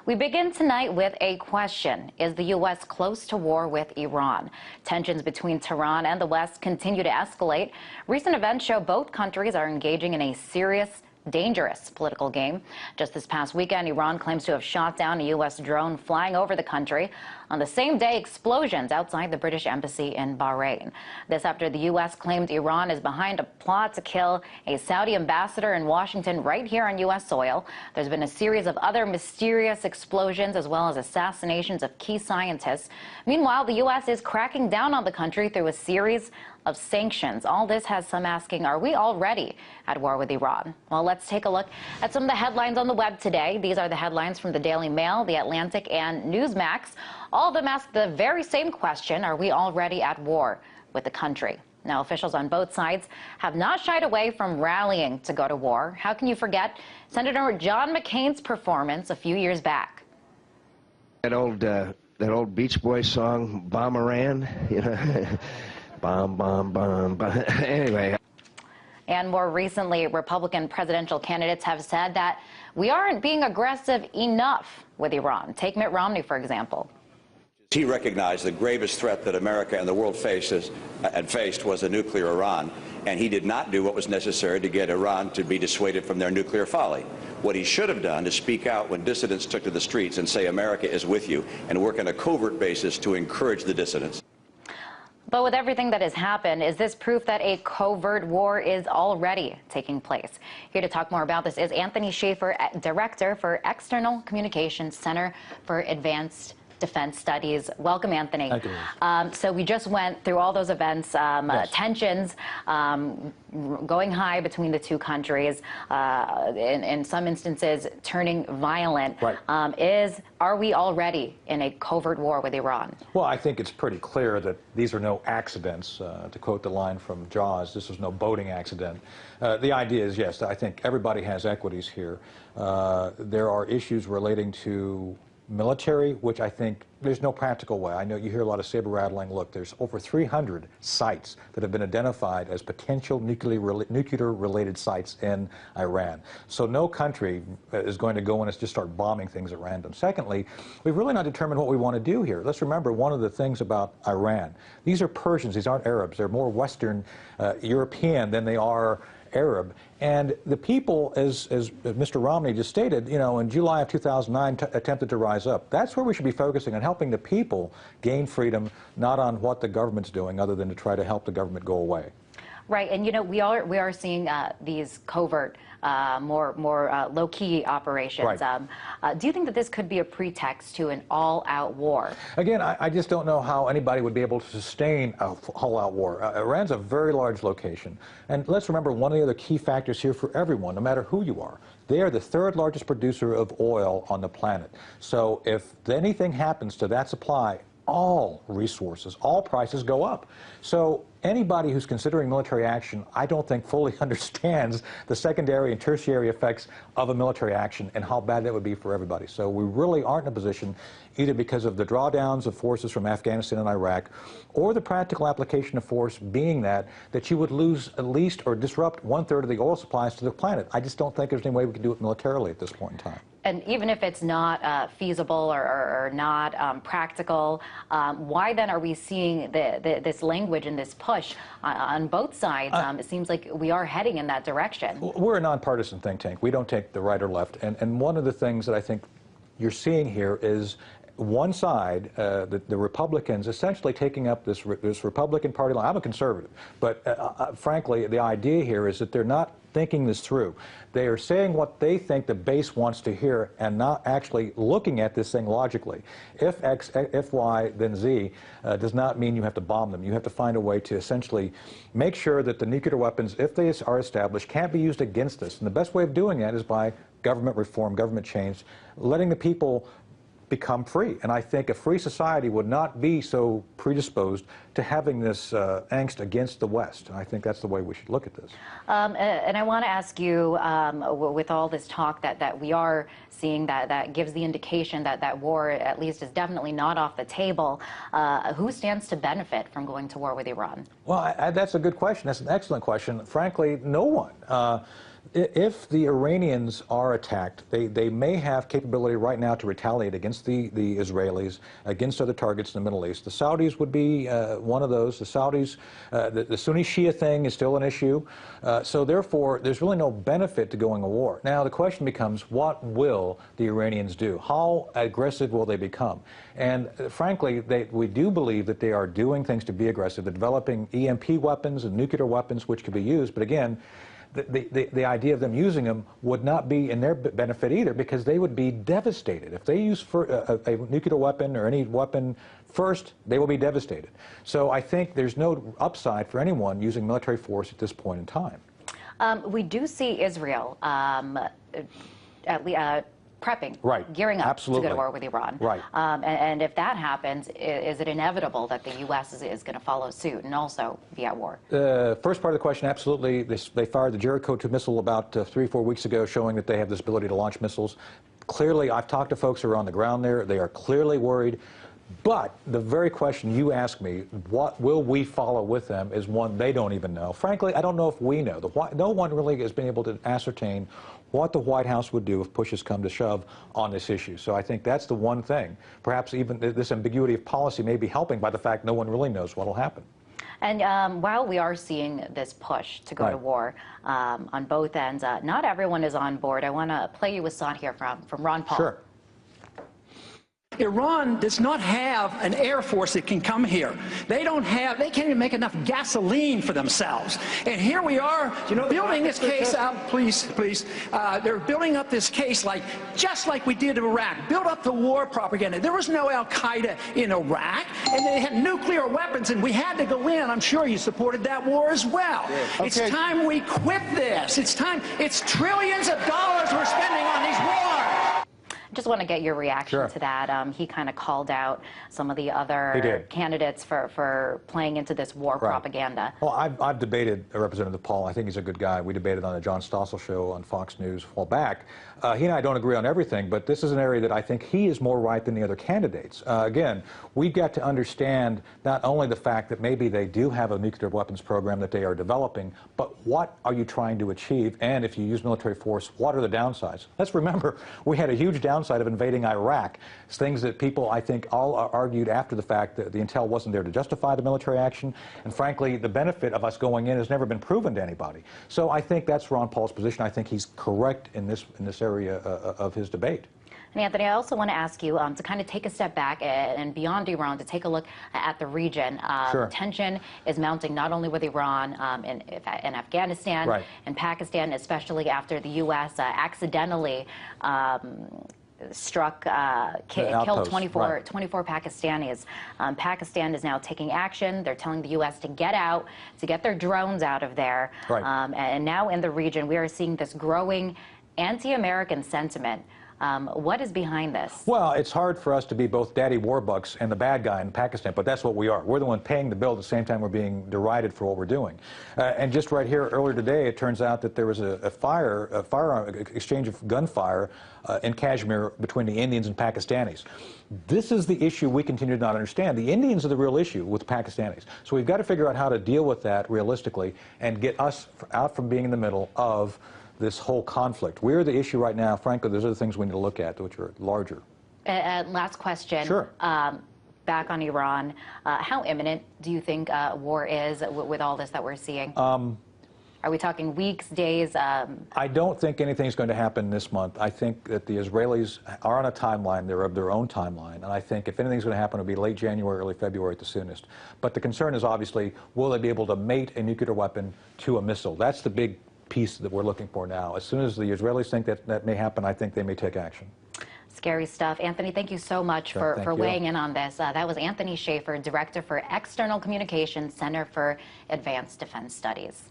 We begin tonight with a question. Is the U.S. close to war with Iran? Tensions between Tehran and the West continue to escalate. Recent events show both countries are engaging in a serious, dangerous political game. Just this past weekend, Iran claims to have shot down a U.S. drone flying over the country. On the same day, explosions outside the British embassy in Bahrain. This after the U.S. claimed Iran is behind a plot to kill a Saudi ambassador in Washington right here on U.S. soil. There's been a series of other mysterious explosions as well as assassinations of key scientists. Meanwhile, the U.S. is cracking down on the country through a series of sanctions. All this has some asking, are we already at war with Iran? Well, let's take a look at some of the headlines on the web today. These are the headlines from the Daily Mail, The Atlantic, and Newsmax. All of them ask the very same question, are we already at war with the country? Now, officials on both sides have not shied away from rallying to go to war. How can you forget Senator John McCain's performance a few years back? That old Beach Boys song, Bomb Iran, you know, bomb, bomb, bomb, bomb. Anyway. And more recently, Republican presidential candidates have said that we aren't being aggressive enough with Iran. Take Mitt Romney, for example. He recognized the gravest threat that America and the world faced was a nuclear Iran, and he did not do what was necessary to get Iran to be dissuaded from their nuclear folly. What he should have done is speak out when dissidents took to the streets and say America is with you, and work on a covert basis to encourage the dissidents. But with everything that has happened, is this proof that a covert war is already taking place? Here to talk more about this is Anthony Schaefer, Director for External Communications Center for Advanced Defense Studies. Welcome, Anthony. Thank you. So we just went through all those events, yes. Tensions going high between the two countries, in some instances turning violent. Right. Are we already in a covert war with Iran? Well, I think it's pretty clear that these are no accidents. To quote the line from Jaws, this was no boating accident. The idea is, yes, I think everybody has equities here. There are issues relating to military, which I think there's no practical way. I know you hear a lot of saber rattling. Look, there's over 300 sites that have been identified as potential nuclear-related sites in Iran. So no country is going to go in and just start bombing things at random. Secondly, we've really not determined what we want to do here. Let's remember one of the things about Iran. These are Persians. These aren't Arabs. They're more Western European than they are Arab. And the people, as Mr. Romney just stated, you know, in July of 2009 attempted to rise up. That's where we should be focusing on helping the people gain freedom, not on what the government's doing, other than to try to help the government go away. Right, and you know, we are seeing these covert, more low-key operations. Right. Do you think that this could be a pretext to an all-out war? Again, I just don't know how anybody would be able to sustain a all-out war. Iran's a very large location, and let's remember one of the other key factors here for everyone, no matter who you are. They are the third largest producer of oil on the planet. So if anything happens to that supply, all resources, all prices go up. So anybody who's considering military action, I don't think fully understands the secondary and tertiary effects of a military action and how bad that would be for everybody. So we really aren't in a position, either because of the drawdowns of forces from Afghanistan and Iraq, or the practical application of force being that you would lose at least or disrupt 1/3 of the oil supplies to the planet. I just don't think there's any way we can do it militarily at this point in time. And even if it's not feasible or not practical, why then are we seeing this language and this push on both sides? It seems like we are heading in that direction. We're a nonpartisan think tank. We don't take the right or left. And one of the things that I think you're seeing here is one side, the Republicans, essentially taking up this Republican Party line. I'm a conservative, but frankly, the idea here is that they're not thinking this through. They are saying what they think the base wants to hear and not actually looking at this thing logically. If X, if Y, then Z does not mean you have to bomb them. You have to find a way to essentially make sure that the nuclear weapons, if they are established, can't be used against us. And the best way of doing that is by government reform, government change, letting the people become free. And I think a free society would not be so predisposed to having this angst against the West. And I think that's the way we should look at this. And I want to ask you, with all this talk that we are seeing that gives the indication that war at least is definitely not off the table, who stands to benefit from going to war with Iran? Well, that's a good question. That's an excellent question. Frankly, no one. If the Iranians are attacked, they may have capability right now to retaliate against the Israelis, against other targets in the Middle East. The Saudis would be one of those. The Saudis, the Sunni Shia thing is still an issue. So therefore, there's really no benefit to going to war. Now, the question becomes, what will the Iranians do? How aggressive will they become? And frankly, we do believe that they are doing things to be aggressive. They're developing EMP weapons and nuclear weapons which could be used. But again, the idea of them using them would not be in their benefit either, because they would be devastated. If they use a nuclear weapon or any weapon first, they will be devastated. So I think there's no upside for anyone using military force at this point in time. We do see Israel prepping, gearing up to go to war with Iran. Right. And if that happens, is it inevitable that the U.S. is going to follow suit and also be at war? First part of the question, absolutely. They fired the Jericho 2 missile about 3 or 4 weeks ago, showing that they have this ability to launch missiles. Clearly, I've talked to folks who are on the ground there. They are clearly worried. But the very question you ask me, what will we follow with them, is one they don't even know. Frankly, I don't know if we know. No one really has been able to ascertain what the White House would do if pushes come to shove on this issue. So I think that's the one thing. Perhaps even this ambiguity of policy may be helping by the fact no one really knows what will happen. And while we are seeing this push to go to war on both ends, not everyone is on board. I want to play you a song here from Ron Paul. Sure. Iran does not have an air force that can come here. They can't even make enough gasoline for themselves. And here we are, building this case out, please. They're building up this case just like we did in Iraq. Build up the war propaganda. There was no Al-Qaeda in Iraq, and they had nuclear weapons, and we had to go in. I'm sure you supported that war as well. Yeah. Okay. It's time we quit this. It's time. It's trillions of dollars we're spending on these wars. Just want to get your reaction Sure. to that. He kind of called out some of the other candidates for playing into this war propaganda. Well, I've debated Representative Paul. I think he's a good guy. We debated on the John Stossel show on Fox News a while back. He and I don't agree on everything, but this is an area that I think he is more right than the other candidates. Again, we've got to understand not only the fact that maybe they do have a nuclear weapons program that they are developing, but what are you trying to achieve? And if you use military force, what are the downsides? Let's remember, we had a huge downside of invading Iraq. It's things that people, I think, all argued after the fact that the intel wasn't there to justify the military action. And frankly, the benefit of us going in has never been proven to anybody. So I think that's Ron Paul's position. I think he's correct in this area of his debate. And Anthony, I also want to ask you to kind of take a step back and beyond Iran to take a look at the region. Sure. Tension is mounting not only with Iran in Afghanistan and Pakistan, especially after the U.S. accidentally killed 24 Pakistanis. Pakistan is now taking action. They're telling the U.S. to get out, to get their drones out of there. And now in the region, we are seeing this growing anti-American sentiment. What is behind this? Well, it's hard for us to be both daddy warbucks and the bad guy in Pakistan, but that's what we are. We're the one paying the bill at the same time we're being derided for what we're doing. And just right here, earlier today, it turns out that there was a firearm exchange of gunfire in Kashmir between the Indians and Pakistanis. This is the issue we continue to not understand. The Indians are the real issue with Pakistanis. So we've got to figure out how to deal with that realistically and get us out from being in the middle of this whole conflict. We're the issue right now. Frankly, those are the things we need to look at, which are larger. Last question. Sure. Back on Iran, how imminent do you think war is with all this that we're seeing? Are we talking weeks, days? I don't think anything's going to happen this month. I think that the Israelis are on a timeline. They're of their own timeline. And I think if anything's going to happen, it'll be late January, early February at the soonest. But the concern is obviously, will they be able to mate a nuclear weapon to a missile? That's the big piece that we're looking for now. As soon as the Israelis think that may happen, I think they may take action. Scary stuff. Anthony, thank you so much for weighing in on this. That was Anthony Schaefer, Director for External Communications, Center for Advanced Defense Studies.